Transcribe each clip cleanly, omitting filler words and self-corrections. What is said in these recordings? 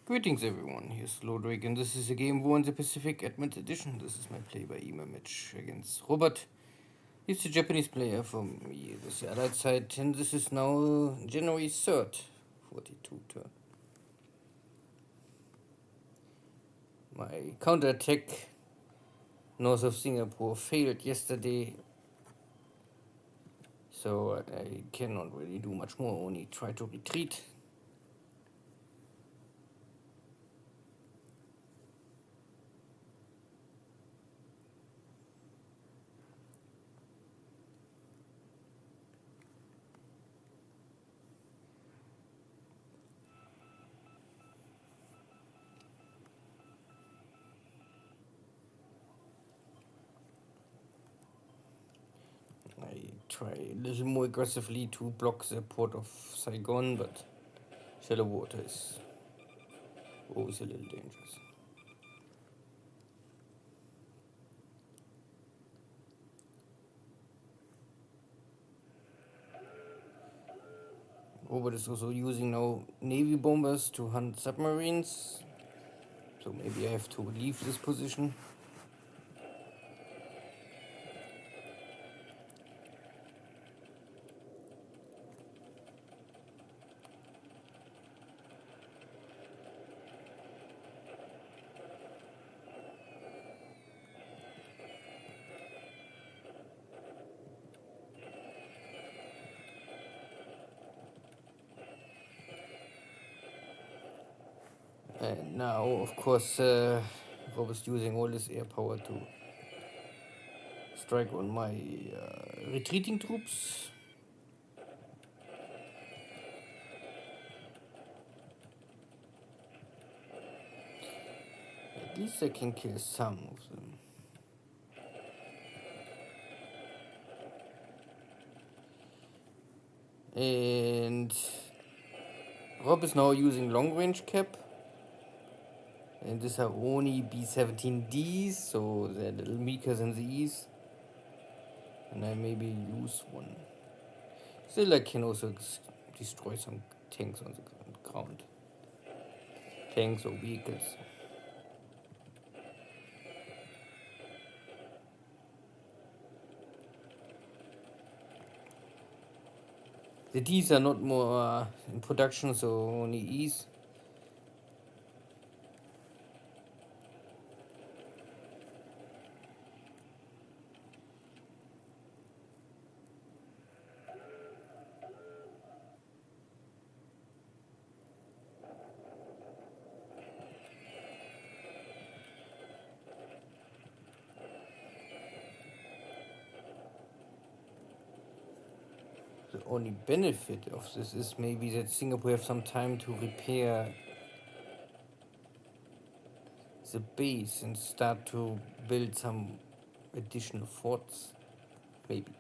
Greetings everyone, here's Lodrik and this is a Game War in the Pacific Advent Edition. This is my play-by-email match against Robert. He's a Japanese player from the other side, and this is now January 3rd, 42 turn. My counter-attack north of Singapore failed yesterday, so I cannot really do much more, only try to retreat. I try a little more aggressively to block the port of Saigon, but shallow water is always a little dangerous. Robert is also using now Navy bombers to hunt submarines, so maybe I have to leave this position. And now, of course, Robert's using all his air power to strike on my retreating troops. At least I can kill some of them. And Rob is now using long range cap. And these are only B-17Ds, so they're a little weaker than these. And I maybe lose one. Still, I can also destroy some tanks on the ground. Tanks or vehicles. The Ds are not more in production, so only E's. The only benefit of this is maybe that Singapore have some time to repair the base and start to build some additional forts. Maybe.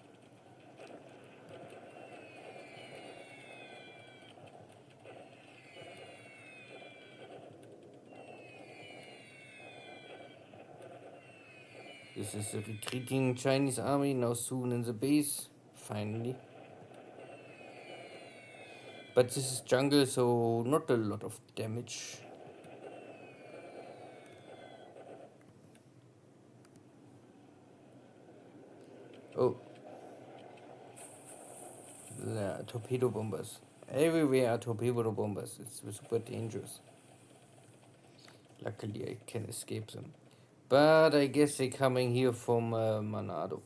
This is a retreating Chinese army now soon in the base. Finally. But this is jungle, so not a lot of damage. Oh. Yeah, torpedo bombers. Everywhere are torpedo bombers. It's super dangerous. Luckily I can escape them. But I guess they're coming here from Manado.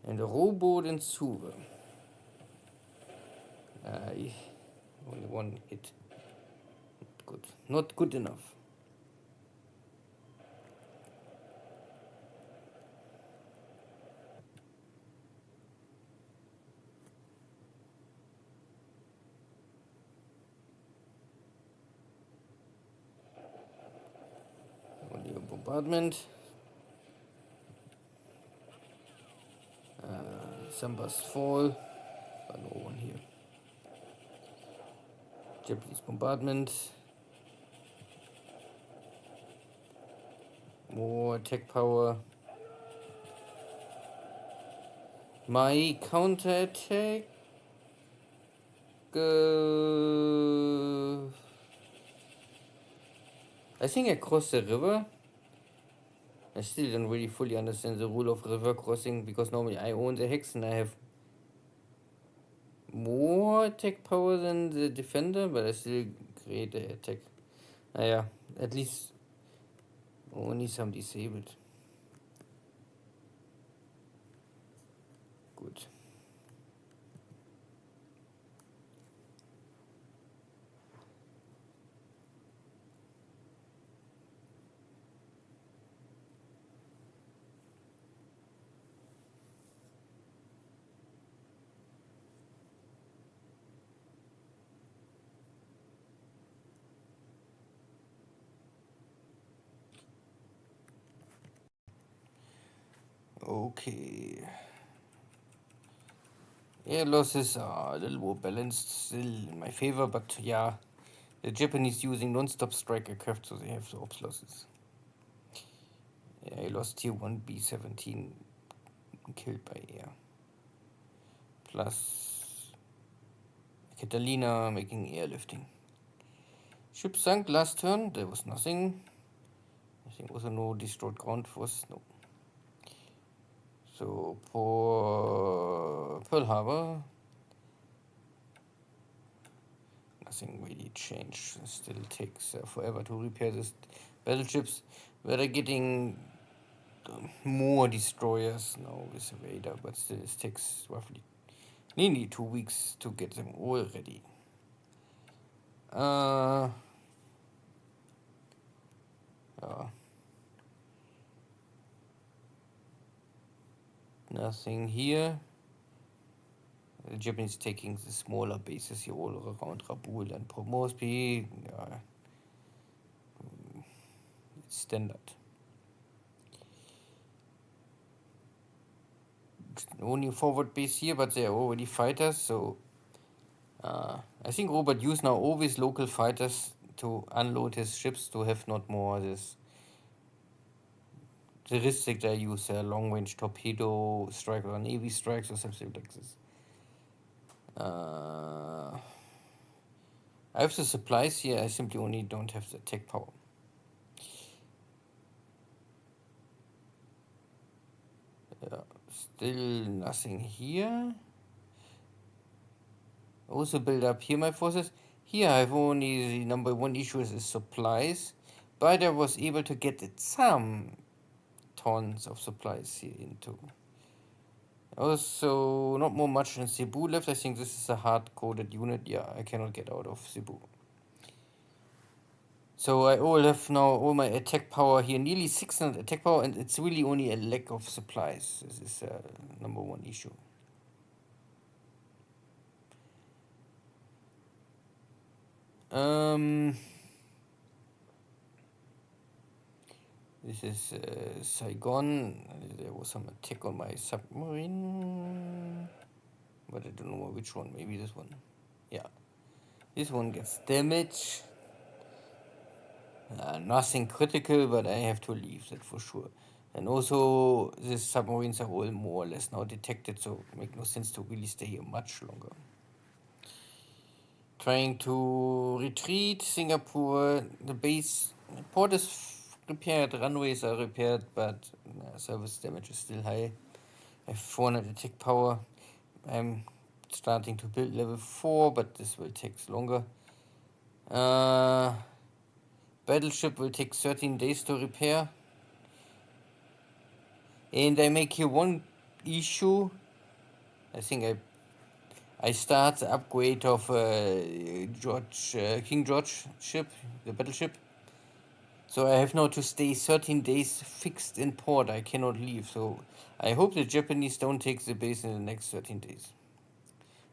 And a rowboat in Suva. Only one hit. Not good. Not good enough. Only a bombardment. December's fall, but no one here. Japanese bombardment. More attack power. My counterattack. I think I crossed the river. I still don't really fully understand the rule of river crossing, because normally I own the hex and I have more attack power than the defender, but I still create the attack. Yeah, at least only some disabled. Good. Okay. Yeah, losses are a little more balanced, still in my favor, but yeah, the Japanese using non-stop strike aircraft, so they have the ops losses. Yeah, I lost tier 1 B-17 killed by air. Plus Catalina making airlifting. Ship sunk last turn, there was nothing. I think also no destroyed ground force, no. So for Pearl Harbor, nothing really changed. It still takes forever to repair these battleships. But they're getting more destroyers now with the radar, but still it takes roughly nearly 2 weeks to get them all ready. Nothing here. The Japanese taking the smaller bases here all around Rabaul and Port Moresby. It's standard. Only forward base here, but they are already fighters, so I think Robert used now always local fighters to unload his ships to have not more this heuristic I use long range torpedo strike or navy strikes or something like this. I have the supplies here, I simply only don't have the tech power. Still nothing here. Also build up here my forces. Here I have only the number one issue is supplies, but I was able to get some tons of supplies here into. Also, not more much in Cebu left. I think this is a hard-coded unit. Yeah, I cannot get out of Cebu. So I all have now all my attack power here, nearly 600 attack power, and it's really only a lack of supplies. This is number one issue. This is Saigon. There was some attack on my submarine, but I don't know which one. Maybe this one. Yeah, this one gets damage. Nothing critical, but I have to leave that for sure. And also, these submarines are all more or less now detected, so it makes no sense to really stay here much longer. Trying to retreat Singapore. The base port is repaired, runways are repaired, but service damage is still high. I have 400 attack power. I'm starting to build level 4, but this will take longer. Battleship will take 13 days to repair. And I make here one issue. I think I start the upgrade of King George ship, the battleship. So I have now to stay 13 days fixed in port. I cannot leave. So I hope the Japanese don't take the base in the next 13 days.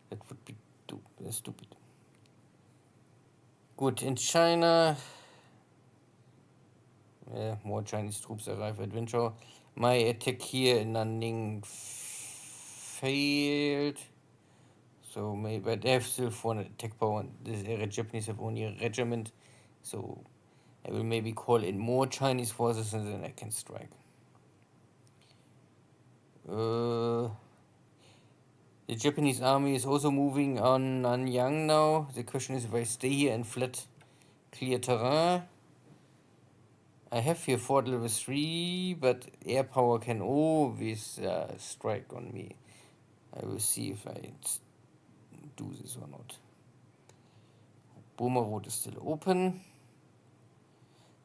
That would be stupid. Good, in China, more Chinese troops arrive at Winchou. My attack here in Nanning failed. So maybe, but they have still 400 attack power. And the Japanese have only a regiment, so I will maybe call in more Chinese forces and then I can strike. The Japanese army is also moving on Nanyang now. The question is if I stay here and flat clear terrain. I have here fort level 3, but air power can always strike on me. I will see if I do this or not. Boma Road is still open.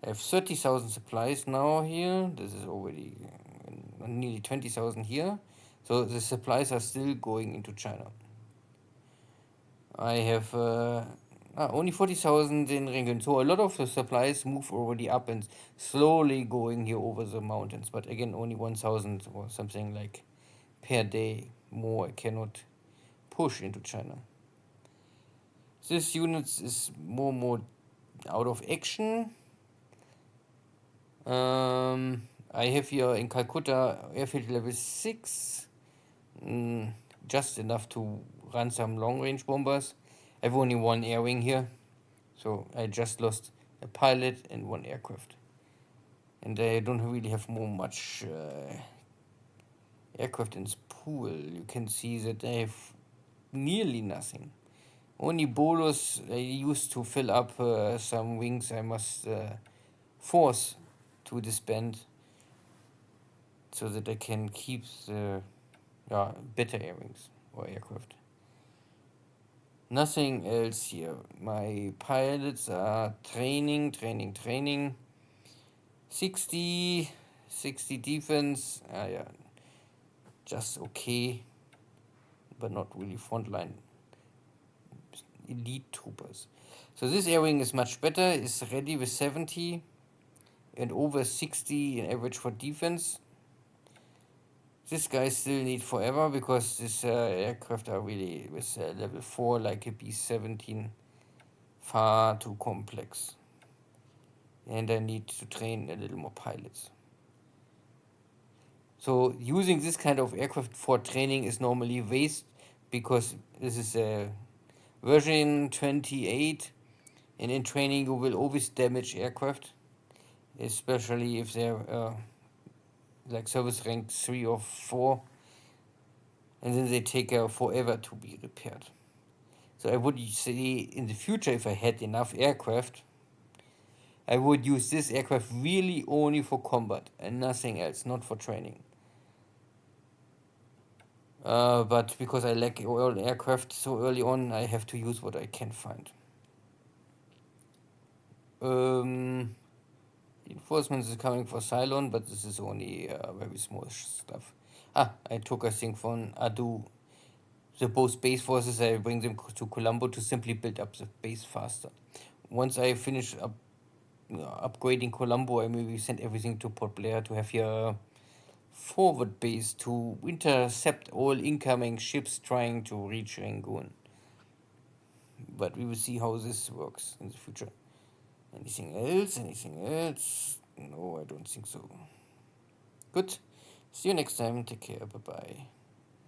I have 30,000 supplies now here. This is already nearly 20,000 here. So the supplies are still going into China. I have only 40,000 in Ringen. So a lot of the supplies move already up and slowly going here over the mountains. But again, only 1,000 or something like per day. More I cannot push into China. This unit is more out of action. I have here in Calcutta airfield level 6. Just enough to run some long-range bombers. I have only one air wing here, so I just lost a pilot and one aircraft. And I don't really have much aircraft in this pool. You can see that I have nearly nothing. Only bolus I used to fill up some wings I must force to disband so that I can keep the better air wings or aircraft. Nothing else here. My pilots are training. 60 defense. Just okay, but not really frontline elite troopers. So this air wing is much better. It's ready with 70 and over 60 in average for defense. This guy still need forever because this aircraft are really with level 4 like a B-17 far too complex. And I need to train a little more pilots. So using this kind of aircraft for training is normally waste because this is a version 28 and in training you will always damage aircraft, especially if they're like service rank 3 or 4, and then they take forever to be repaired. So I would say in the future, if I had enough aircraft, I would use this aircraft really only for combat and nothing else, not for training. But because I lack all aircraft so early on, I have to use what I can find. Reinforcements is coming for Cylon, but this is only very small stuff. I took a thing from Adu. The both base forces, I bring them to Colombo to simply build up the base faster. Once I finish upgrading Colombo, I maybe send everything to Port Blair to have here forward base to intercept all incoming ships trying to reach Rangoon. But we will see how this works in the future. Anything else? No, I don't think so. Good. See you next time. Take care. Bye-bye.